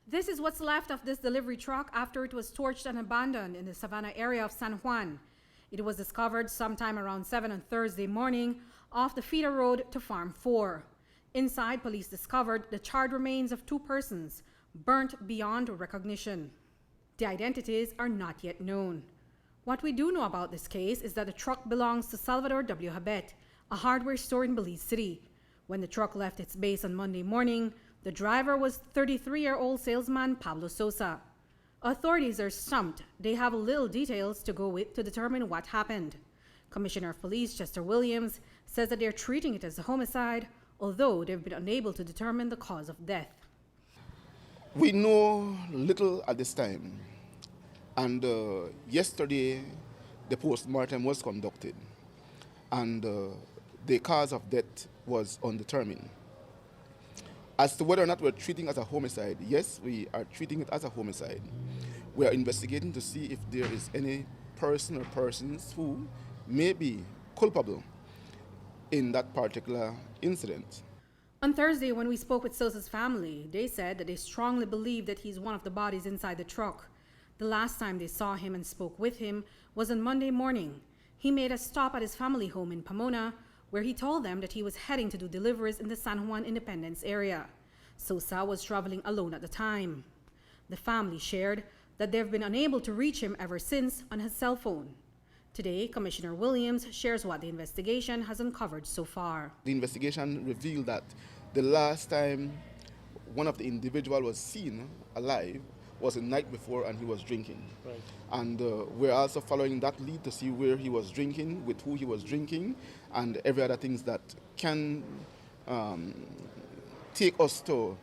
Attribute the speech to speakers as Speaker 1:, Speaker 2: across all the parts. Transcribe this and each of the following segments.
Speaker 1: This is what's left of this delivery truck after it was torched and abandoned in the Savannah area of San Juan. It was discovered sometime around 7 on Thursday morning off the feeder road to Farm 4. Inside, police discovered the charred remains of 2 persons, burnt beyond recognition. The identities are not yet known. What we do know about this case is that the truck belongs to Salvador W. Habet, a hardware store in Belize City. When the truck left its base on Monday morning, the driver was 33-year-old salesman Pablo Sosa. Authorities are stumped. They have little details to go with to determine what happened. Commissioner of Police Chester Williams says that they're treating it as a homicide, although they've been unable to determine the cause of death.
Speaker 2: We know little at this time, and yesterday the post-mortem was conducted, and the cause of death was undetermined. As to whether or not we're treating it as a homicide, yes, we are treating it as a homicide. We are investigating to see if there is any person or persons who may be culpable in that particular incident.
Speaker 1: On Thursday, when we spoke with Sosa's family, they said that they strongly believe that he's one of the bodies inside the truck. The last time they saw him and spoke with him was on Monday morning. He made a stop at his family home in Pomona, where he told them that he was heading to do deliveries in the San Juan Independence area. Sosa was traveling alone at the time. The family shared that they've been unable to reach him ever since on his cell phone. Today, Commissioner Williams shares what the investigation has uncovered so far.
Speaker 2: The investigation revealed that the last time one of the individuals was seen alive was the night before, and he was drinking. Right. And we're also following that lead to see where he was drinking, with who he was drinking, and every other things that can take us to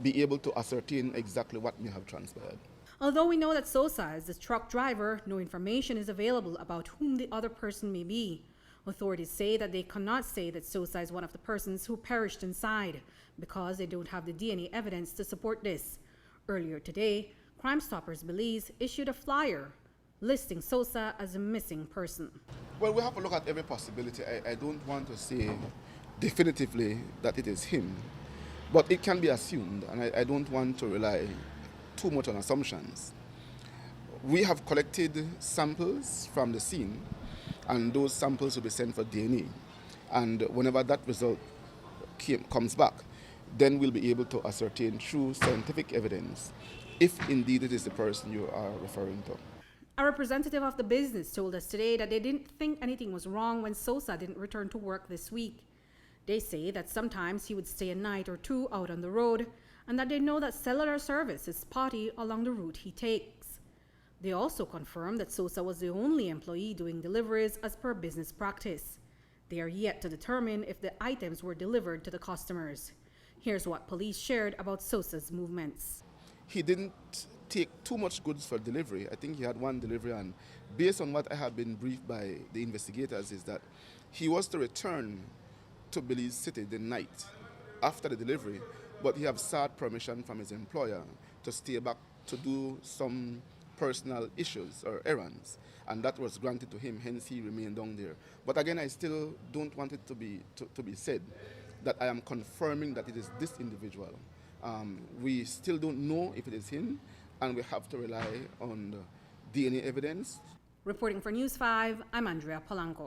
Speaker 2: be able to ascertain exactly what may have transpired.
Speaker 1: Although we know that Sosa is the truck driver, no information is available about whom the other person may be. Authorities say that they cannot say that Sosa is one of the persons who perished inside because they don't have the DNA evidence to support this. Earlier today, Crime Stoppers Belize issued a flyer listing Sosa as a missing person.
Speaker 2: Well, we have to look at every possibility. I don't want to say definitively that it is him, but it can be assumed, and I don't want to rely too much on assumptions. We have collected samples from the scene, and those samples will be sent for DNA. And whenever that result comes back, then we'll be able to ascertain through scientific evidence if indeed it is the person you are referring to.
Speaker 1: A representative of the business told us today that they didn't think anything was wrong when Sosa didn't return to work this week. They say that sometimes he would stay a night or two out on the road, and that they know that cellular service is spotty along the route he takes. They also confirm that Sosa was the only employee doing deliveries as per business practice. They are yet to determine if the items were delivered to the customers. Here's what police shared about Sosa's movements.
Speaker 2: He didn't take too much goods for delivery. I think he had one delivery, and based on what I have been briefed by the investigators is that he was to return to Belize City the night after the delivery, but he have sought permission from his employer to stay back to do some personal issues or errands, and that was granted to him, hence he remained down there. But again, I still don't want it to be said that I am confirming that it is this individual. We still don't know if it is him, and we have to rely on the DNA evidence.
Speaker 1: Reporting for News 5, I'm Andrea Polanco.